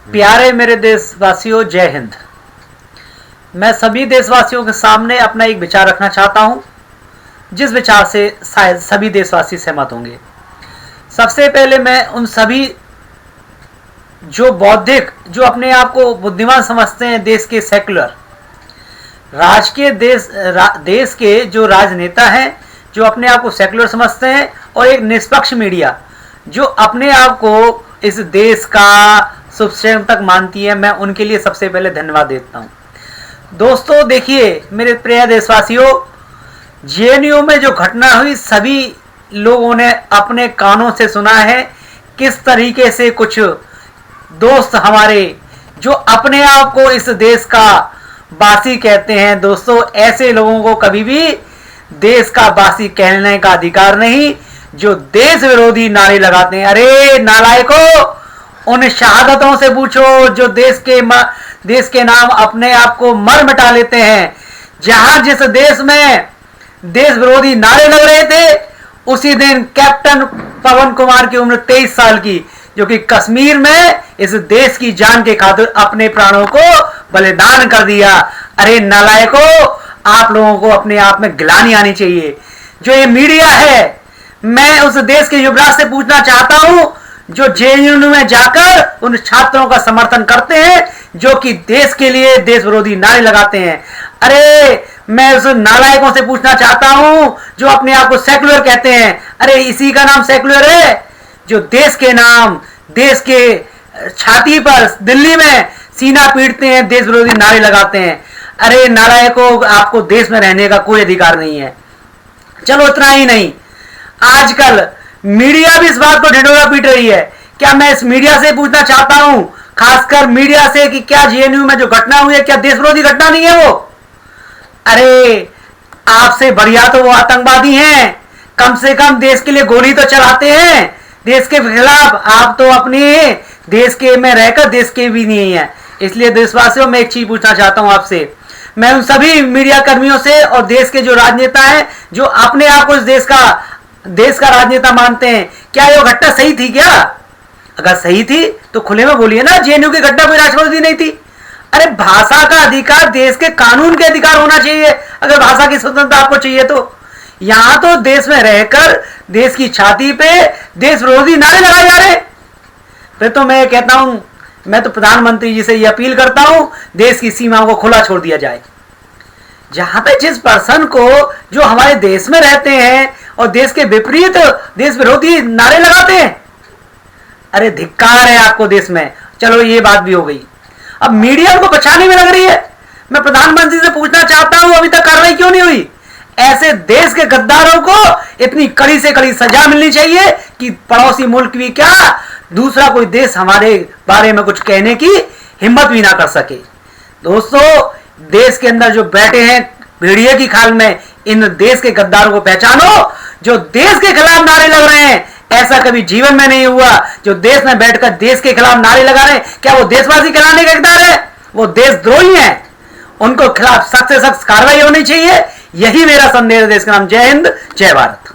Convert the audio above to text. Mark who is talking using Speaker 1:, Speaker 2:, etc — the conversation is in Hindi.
Speaker 1: प्यारे मेरे देशवासियों, जय हिंद। मैं सभी देशवासियों के सामने अपना एक विचार रखना चाहता हूं, जिस विचार से शायद सभी देशवासी सहमत होंगे। सबसे पहले मैं उन सभी जो बौद्धिक, जो अपने आप को बुद्धिमान समझते हैं, देश के सेकुलर देश के जो राजनेता हैं, जो अपने आप को सेकुलर समझते हैं, और एक निष्पक्ष मीडिया जो अपने आप को इस देश का शुभचिंतक मानती है, मैं उनके लिए सबसे पहले धन्यवाद देता हूं। दोस्तों देखिए मेरे प्रिय देशवासियों, जेएनयू में जो घटना हुई, सभी लोगों ने अपने कानों से सुना है किस तरीके से कुछ दोस्त हमारे जो अपने आप को इस देश का बासी कहते हैं। दोस्तों, ऐसे लोगों को कभी भी देश का बासी कहने का अधिकार नहीं, जो देश विरोधी नारे लगाते हैं। अरे नालायकों, उन शहादतों से पूछो जो देश के नाम अपने आप को मर मिटा लेते हैं। जहां जिस देश में देश विरोधी नारे लग रहे थे, उसी दिन कैप्टन पवन कुमार की उम्र 23 साल की, जो कि कश्मीर में इस देश की जान के खातिर अपने प्राणों को बलिदान कर दिया। अरे नालायकों, आप लोगों को अपने आप में गिलानी आनी चाहिए। जो ये मीडिया है, मैं उस देश के युवराज से पूछना चाहता हूं जो जेएनयू में जाकर उन छात्रों का समर्थन करते हैं जो कि देश के लिए देश विरोधी नारे लगाते हैं। अरे मैं उस नालायकों से पूछना चाहता हूं जो अपने आप को सेकुलर कहते हैं। अरे इसी का नाम सेकुलर है, जो देश के नाम, देश के छाती पर दिल्ली में सीना पीटते हैं, देश विरोधी नारे लगाते हैं। अरे नालायकों, आपको देश में रहने का कोई अधिकार नहीं है। चलो इतना ही नहीं, आजकल मीडिया भी इस बात को ढिंढोरा पीट रही है। क्या मैं इस मीडिया से पूछना चाहता हूं, खासकर मीडिया से, कि क्या जेएनयू में जो घटना हुई है, क्या देश विरोधी घटना नहीं है वो? अरे आपसे बढ़िया तो वो आतंकवादी हैं, कम से कम देश के लिए गोली तो चलाते हैं देश के खिलाफ। आप तो अपने देश के में रहकर देश के भी नहीं है। इसलिए देशवासियों, मैं एक चीज पूछना चाहता हूं आपसे, मैं उन सभी मीडिया कर्मियों से और देश के जो राजनेता हैं जो अपने आप को इस देश का राजनेता मानते हैं, क्या यह घटना सही थी? क्या अगर सही थी तो खुले में बोलिए ना, जेएनयू की घटना कोई राष्ट्रविरोधी नहीं थी। अरे भाषा का अधिकार देश के कानून के अधिकार होना चाहिए। अगर भाषा की स्वतंत्रता आपको चाहिए तो यहां तो देश में रहकर देश की छाती पे देश विरोधी नारे लगाए जा रहे। फिर तो मैं कहता हूं, मैं तो प्रधानमंत्री जी से यह अपील करता हूं, देश की सीमाओं को खुला छोड़ दिया जाए। जहां पे जिस पर्सन को जो हमारे देश में रहते हैं और देश के विपरीत देश विरोधी नारे लगाते हैं, अरे धिक्कार है आपको देश में। चलो ये बात भी हो गई, अब मीडिया को बचाने में लग रही है। मैं प्रधानमंत्री से पूछना चाहता हूं, अभी तक कार्रवाई क्यों नहीं हुई? ऐसे देश के गद्दारों को इतनी कड़ी से कड़ी सजा मिलनी चाहिए कि पड़ोसी मुल्क भी क्या, दूसरा कोई देश हमारे बारे में कुछ कहने की हिम्मत भी ना कर सके। दोस्तों, देश के अंदर जो बैठे हैं भेड़िए की खाल में, इन देश के गद्दारों को पहचानो जो देश के खिलाफ नारे लग रहे हैं। ऐसा कभी जीवन में नहीं हुआ जो देश में बैठकर देश के खिलाफ नारे लगा रहे हैं। क्या वो देशवासी कहलाने के हकदार है? वो देशद्रोही हैं। उनको खिलाफ सख्त से सख्त कार्रवाई होनी चाहिए। यही मेरा संदेश है। देश का नाम जय हिंद, जय भारत।